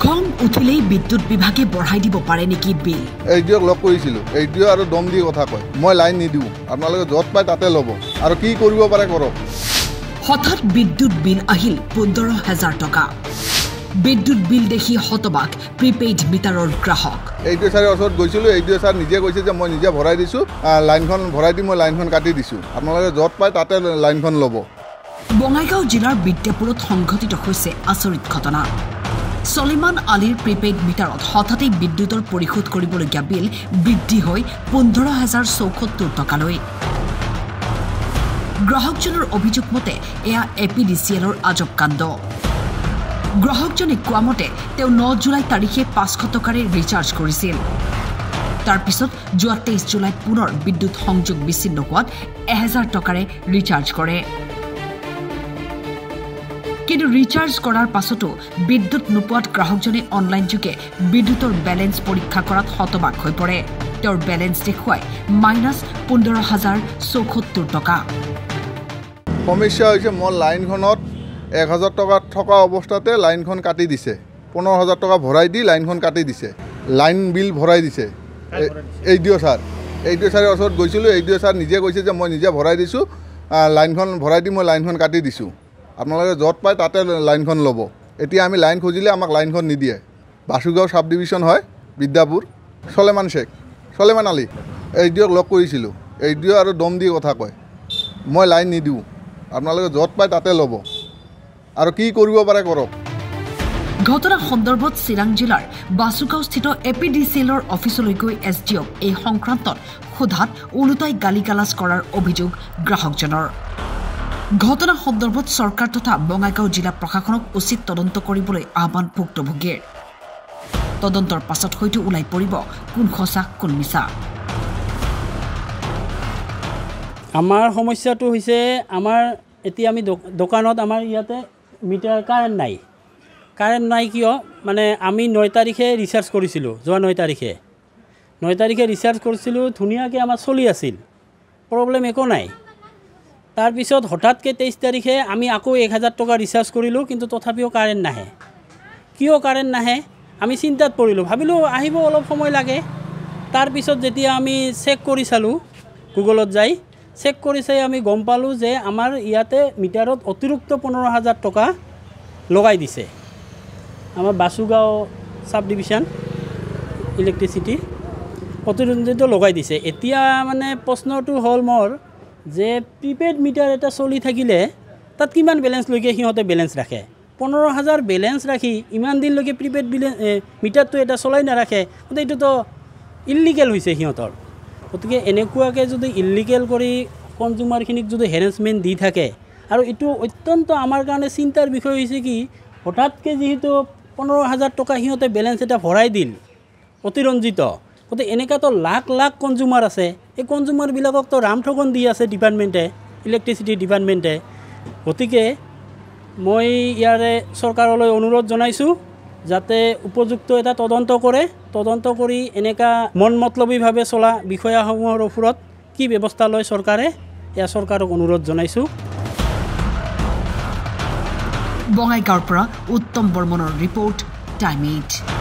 খং উঠিলেই বিদ্যুৎ বিভাগে বঢ়াই দিব পাৰে নেকি বিল এইডিঅক লগ কৰিছিলো এইডিঅ আৰু দম দি কথা কয় মই লাইন নিদিও আপোনালোকে যত পায় তাতে ল'ব আৰু কি কৰিব পাৰে কৰক হঠাৎ বিদ্যুৎ বিল আহিল 15,000 টকা বিদ্যুৎ বিল দেখি হতবাক প্ৰিপেইড মিটাৰৰ গ্ৰাহক এইডিঅ ছাৰৰ ওচৰত গৈছিলো এইডিঅ ছাৰ নিজে কৈছে যে মই নিজে ভৰাই দিছো লাইনখন ভৰাই দি মই লাইনখন কাটি দিছো আপোনালোকে যত পায় তাতে লাইনখন ল'ব বঙাইগাঁও জিলাৰ বিদ্যাপুৰত সংঘটিত হৈছে আচৰিত ঘটনা সলিমান আলীৰ প্ৰিপেইড মিটাৰত হঠাতে বিদ্যুতৰ পৰিশোধ কৰিবলগীয়া বিল বৃদ্ধি হৈ 15,074 টকালৈ গ্ৰাহকজনৰ অভিযোগ মতে এয়া এপিডিচিএলৰ আজব কাণ্ড গ্ৰাহকজনে কোৱা মতে তেওঁ 9 জুলাই তাৰিখে 500 টকাৰে ৰিচাৰ্জ কৰিছিল তাৰ পিছত যোৱা 23 জুলাইত পুনৰ বিদ্যুৎ সংযোগ বিচ্ছিন্ন হোৱাত 1000 টকাৰে ৰিচাৰ্জ কৰে কিন্তু ৰিচাৰ্জ কৰাৰ পাছতো বিদ্যুৎ নোপোৱাত গ্ৰাহকজনে অনলাইন যোগে বিদ্যুতৰ বেলেন্স পৰীক্ষা কৰাত হতবাক হৈ পৰে তেওঁৰ বেলেন্স দেখুৱাই -15,074 টকা সমস্যা হৈছে মই লাইনখনত 1000 টকা থকা অৱস্থাতে লাইনখন কাটি দিছে 15,000 টকা ভৰাই দি লাইনখন কাটি দিছে লাইন বিল ভৰাই দিছে এইডিঅ ছাৰৰ ওচৰত গৈছিলো এইডিঅ ছাৰ নিজে কৈছে যে মই নিজে ভৰাই দিছো লাইনখন ভৰাই দি মই লাইনখন কাটি দিছো আপোনালোকে যত পায় তাতে লাইনখন ল'ব এতিয়া আমি লাইন খুজিলে আমাক লাইনখন নিদিয়ে বাসুগাঁও সাব ডিভিজন হয় বিদ্যাপুৰ সলেমান আলী এইডিঅক লগ কৰিছিলো এইডিঅ আৰু দম দি কথা কয় মই লাইন নিদিও আপোনালোকে যত পায় তাতে ল'ব আৰু কি কৰিব পাৰে কৰক ঘটনা সন্দৰ্ভত চিৰাং জিলাৰ বাসুগাঁওস্থিত এপিডিচিএলৰ অফিচলৈ গৈ এছডিঅক এই সংক্ৰান্তত সোধাত ওলোটাই গালিগালাজ কৰাৰ অভিযোগ গ্ৰাহকজনৰ ঘটনা সন্দৰ্ভত চৰকাৰ তথা বঙাইগাঁও জিলা প্ৰশাসনক উচিত তদন্ত কৰিবলৈ আহ্বান ভুক্তভোগীৰ তদন্তৰ পাছত হয়তো ওলাই পৰিব কোন সঁচা কোন মিছা আমাৰ সমস্যাটো হৈছে আমাৰ এতিয়া আমি দোকানত আমাৰ ইয়াতে মিটাৰ কাৰেণ্ট নাই কিয় মানে আমি 9 তাৰিখে ৰিচাৰ্জ কৰিছিলোঁ যোৱা 9 তাৰিখে ৰিচাৰ্জ কৰিছিলোঁ ধুনীয়াকৈ আমাৰ চলি আছিল প্ৰব্লেম একো নাই তাৰপিছত হঠাৎকৈ 23 তাৰিখে আমি আকৌ 1000 টকা ৰিচাৰ্জ কৰিলোঁ কিন্তু তথাপিও কাৰেণ্ট নাহে কিয় কাৰেণ্ট নাহে আমি চিন্তাত পৰিলোঁ ভাবিলোঁ আহিব অলপ সময় লাগে তাৰপিছত যেতিয়া আমি চেক কৰি চালোঁ গুগলত যাই চেক কৰি চাই আমি গম পালোঁ যে আমাৰ ইয়াতে মিটাৰত অতিৰিক্ত 15,000 টকা লগাই দিছে আমাৰ বাসুগাঁও সাব ডিভিজন ইলেক্ট্ৰিচিটি অতিৰিক্ত লগাই দিছে এতিয়া মানে প্ৰশ্নটো হ'ল মোৰ যে প্ৰিপেইড মিটাৰ এটা চলি থাকিলে তাত কিমান বেলেন্সলৈকে সিহঁতে বেলেন্স ৰাখে 15,000 বেলেন্স ৰাখি ইমান দিনলৈকে প্ৰিপেইড মিটাৰটো এটা চলাই নাৰাখে গতিকে এইটোতো ইলিগেল হৈছে সিহঁতৰ গতিকে এনেকুৱাকৈ যদি ইলিগেল কৰি কনজিউমাৰখিনিক যদি হেৰেছমেণ্ট দি থাকে আৰু এইটো অত্যন্ত আমাৰ কাৰণে চিন্তাৰ বিষয় হৈছে কি হঠাৎকৈ যিহেতু 15,000 টকা সিহঁতে বেলেন্স এটা ভৰাই দিল অতিৰঞ্জিত গতিকে এনেকুৱাতো লাখ লাখ কনজিউমাৰ আছে এই কনজিউমাৰবিলাককতো ৰামঠগন দি আছে ডিপাৰ্টমেণ্টে ইলেক্ট্ৰিচিটি ডিপাৰ্টমেণ্টে গতিকে মই ইয়াৰে চৰকাৰলৈ অনুৰোধ জনাইছোঁ যাতে উপযুক্ত এটা তদন্ত কৰি এনেকুৱা মন মতলবীভাৱে চলা বিষয়াসমূহৰ ওপৰত কি ব্যৱস্থা লয় চৰকাৰে এয়া চৰকাৰক অনুৰোধ জনাইছোঁ বঙাইগাঁৱৰ পৰা উত্তম বৰ্মনৰ ৰিপৰ্ট টাইম 8